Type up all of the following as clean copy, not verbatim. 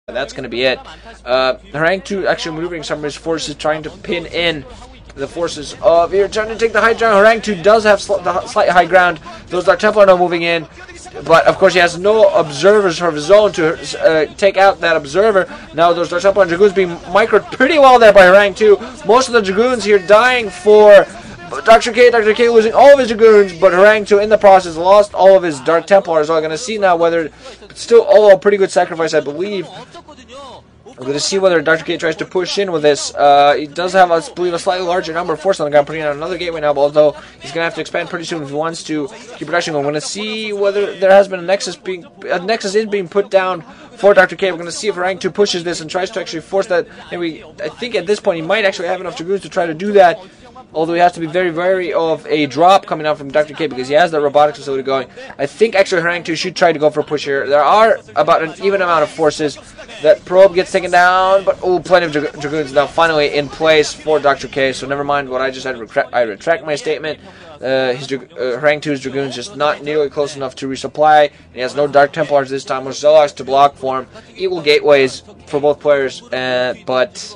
That's going to be it. Rank 2 actually maneuvering some of his forces, trying to pin in the forces of here, trying to take the high ground. Rank 2 does have slight high ground. Those Dark Templar are now moving in, but of course he has no observers of his own to take out that observer. Now those Dark Templar and Dragoons being microed pretty well there by Rank 2. Most of the Dragoons here dying for Doctor.K. Doctor.K losing all of his Dragoons, but Rank 2 in the process lost all of his Dark Templars. So I'm going to see now whether, still all a pretty good sacrifice, I believe. We're going to see whether Doctor.K tries to push in with this. He does have, I believe, a slightly larger number of force on the ground, putting out another gateway now, although he's going to have to expand pretty soon if he wants to keep production going. We're going to see whether there has been a nexus is being put down for Doctor.K. We're going to see if Rank 2 pushes this and tries to actually force that. And I think at this point he might actually have enough Dragoons to try to do that. Although he has to be very wary of a drop coming out from Doctor.K because he has the robotics facility going. I think actually Rank 2 should try to go for a push here. There are about an even amount of forces. That probe gets taken down, but plenty of Dragoons now finally in place for Doctor.K. So never mind what I just said. I retract my statement. Rank 2's Dragoons just not nearly close enough to resupply. He has no Dark Templars this time, or Zealots to block for him. Equal gateways for both players, but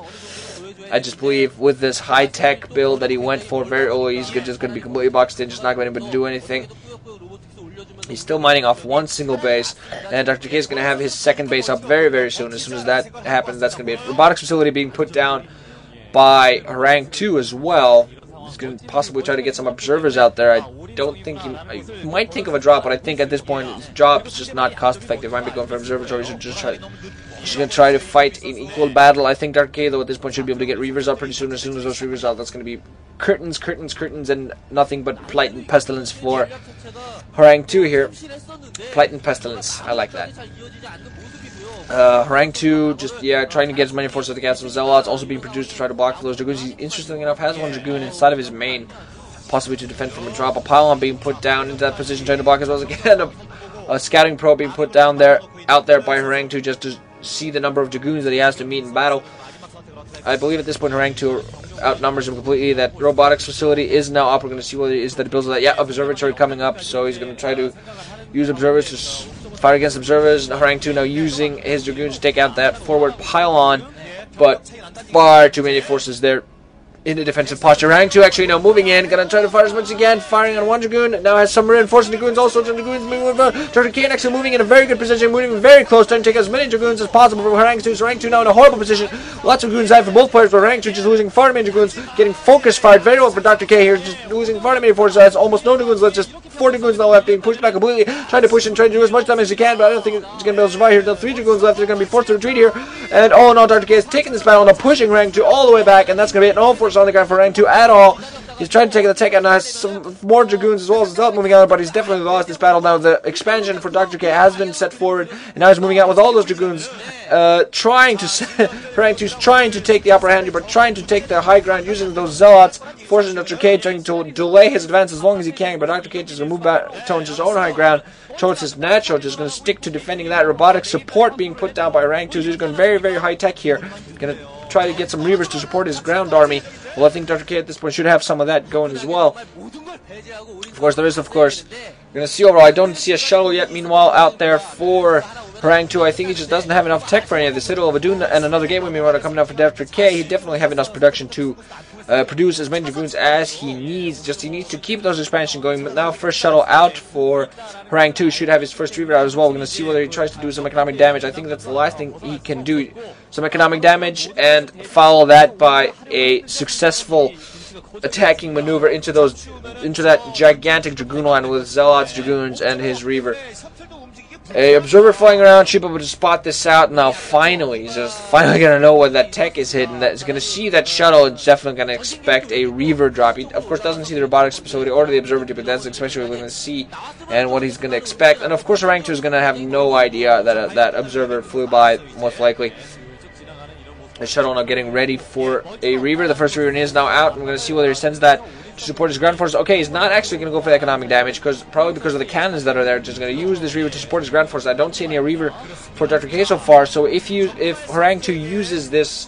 I just believe with this high-tech build that he went for very early, he's just going to be completely boxed in, just not going to be able to do anything. He's still mining off one single base, and Doctor.K is going to have his second base up very, very soon. As soon as that happens, that's going to be a robotics facility being put down by Rank 2 as well. He's going to possibly try to get some observers out there. I don't think he might think of a drop, but I think at this point his drop is just not cost effective. I might be going for observatories or just try. She's going to try to fight in equal battle. I think Doctor.K, though, at this point should be able to get Reavers up pretty soon. As soon as those Reavers out, that's going to be curtains, curtains, curtains, and nothing but Plight and Pestilence for Rank 2 here. Plight and Pestilence. I like that. Rank 2, just, trying to get as many forces as they can. Some Zealots also being produced to try to block for those Dragoons. He, interestingly enough, has one Dragoon inside of his main, possibly to defend from a drop. A pylon being put down into that position, trying to block as well as again. A scouting probe being put down there, out there by Rank 2 just to see the number of Dragoons that he has to meet in battle. I believe at this point Rank 2 outnumbers him completely. That robotics facility is now up. We're going to see what it is that he builds that. Yeah, observatory coming up, so he's going to try to use observers to fight against observers. Rank 2 now using his Dragoons to take out that forward pylon, but far too many forces there in the defensive posture. Rank 2 actually now moving in, gonna try to fire as much as he can, firing on one Dragoon, now has some reinforcing Dragoons, also some Dragoons moving with Doctor.K actually moving in a very good position, moving very close, trying to take as many Dragoons as possible from Rank 2, so Rank 2 now in a horrible position, lots of Dragoons died for both players, but Rank 2 just losing far too many Dragoons, getting focus fired very well for Doctor.K here, just losing far too many forces, has almost no Dragoons left, just 4 Dragoons now left, being pushed back completely, trying to push and trying to do as much damage as he can, but I don't think it's gonna be able to survive here. Still 3 Dragoons left, they're gonna be forced to retreat here, and oh no, Doctor.K is taking this battle, now pushing Rank 2 all the way back, and that's gonna be it, no force on the ground for Rank 2 at all. He's trying to take the tech and has some more Dragoons as well as Zealot moving out, but he's definitely lost this battle. Now the expansion for Doctor.K has been set forward, and now he's moving out with all those Dragoons, trying to Rank 2's trying to take the upper hand, but trying to take the high ground using those Zealots, forcing Doctor.K, trying to delay his advance as long as he can, but Doctor.K just going to move back towards his own high ground, towards his natural, just going to stick to defending that. Robotic support being put down by Rank 2, so he's going very, very high tech here, going to try to get some Reavers to support his ground army. Well, I think Doctor.K at this point should have some of that going as well. Of course, there is, we're going to see overall, I don't see a shuttle yet, meanwhile, out there for Rank 2. I think he just doesn't have enough tech for any of this. Citadel of Adun and another gateway meanwhile coming out for Doctor.K. He definitely have enough production to produce as many Dragoons as he needs. Just he needs to keep those expansion going. But now first shuttle out for Rank 2 should have his first Reaver out as well. We're going to see whether he tries to do some economic damage. I think that's the last thing he can do. Some economic damage and follow that by a successful attacking maneuver into that gigantic Dragoon line with Zealots, Dragoons, and his Reaver. A observer flying around should be able to spot this out. Now finally, he's just finally going to know where that tech is hidden. He's going to see that shuttle. It's definitely going to expect a Reaver drop. He, of course, doesn't see the robotics facility or the observatory, but that's especially what we're going to see and what he's going to expect. And of course, Rank 2 is going to have no idea that that observer flew by, most likely. The shuttle now getting ready for a Reaver. The first Reaver is now out. We're going to see whether he sends that to support his ground forces. Okay, he's not actually going to go for the economic damage, probably because of the cannons that are there. Just going to use this Reaver to support his ground forces. I don't see any Reaver for Doctor.K so far. So if Rank 2 uses this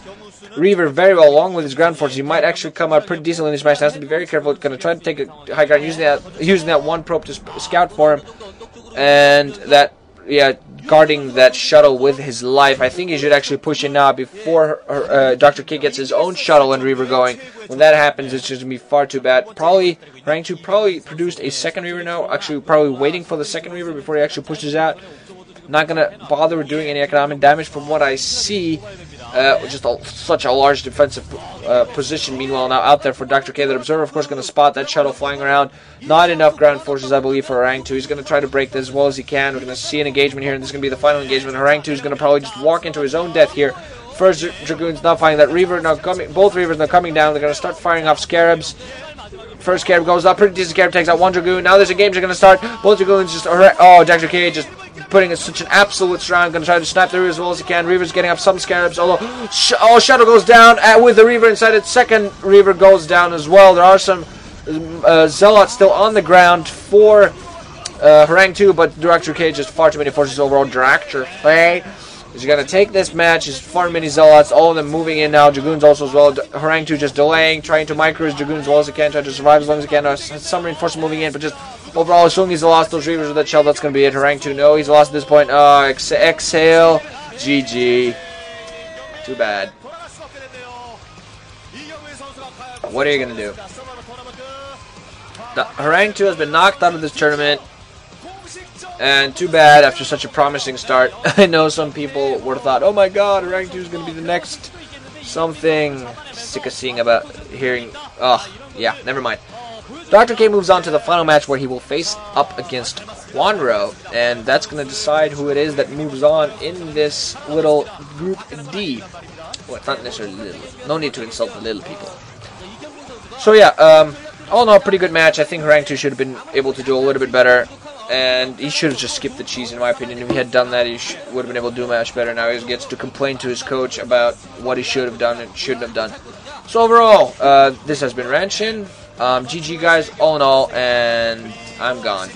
Reaver very well along with his ground forces, he might actually come out pretty decently in this match. He has to be very careful. Going to try to take a high ground using that one probe to scout for him, and that guarding that shuttle with his life. I think he should actually push in now before Doctor.K gets his own shuttle and Reaver going. When that happens, it's just going to be far too bad. Probably, Rank 2 probably produced a second Reaver now. Actually, probably waiting for the second Reaver before he actually pushes out. Not going to bother with doing any economic damage from what I see. Just such a large defensive position, meanwhile, now out there for Doctor.K. That Observer, of course, going to spot that shuttle flying around. Not enough ground forces, I believe, for Rank 2. He's going to try to break this as well as he can. We're going to see an engagement here, and this is going to be the final engagement. Rank 2 is going to probably just walk into his own death here. First Dragoons now finding that Reaver now coming, both Reavers now coming down. They're going to start firing off Scarabs. First Scarab goes up, pretty decent Scarab takes out one Dragoon. Now there's a game going to start. Both Dragoons just, oh, Doctor.K just putting such an absolute strong. Going to try to snap the Reaver as well as he can. Reaver's getting up some Scarabs, although, Shuttle goes down with the Reaver inside it. Second Reaver goes down as well. There are some Zealots still on the ground for Rank 2, but Doctor.K just far too many forces overall. Doctor.K is going to take this match. There's far many Zealots, all of them moving in now. Dragoons also as well. Rank 2 just delaying, trying to micro his Dragoons as well as he can, trying to survive as long as he can. Some reinforcements moving in, but just overall, as soon as he's lost those Reavers with that shell, that's going to be it. Rank 2, no, he's lost at this point. Exhale. GG. Too bad. What are you going to do? Rank 2 has been knocked out of this tournament. And too bad after such a promising start. I know some people would have thought, oh my god, Rank 2 is going to be the next something. Sick of seeing about, hearing, yeah, never mind. Doctor.K moves on to the final match where he will face up against Quanro. And that's going to decide who it is that moves on in this little Group D. Well, it's not necessarily little. No need to insult the little people. So yeah, all in all, pretty good match. I think Rank 2 should have been able to do a little bit better. And he should have just skipped the cheese, in my opinion. If he had done that, he would have been able to do much better. Now he gets to complain to his coach about what he should have done and shouldn't have done. So overall, this has been Ranshin. GG guys, all in all, and I'm gone.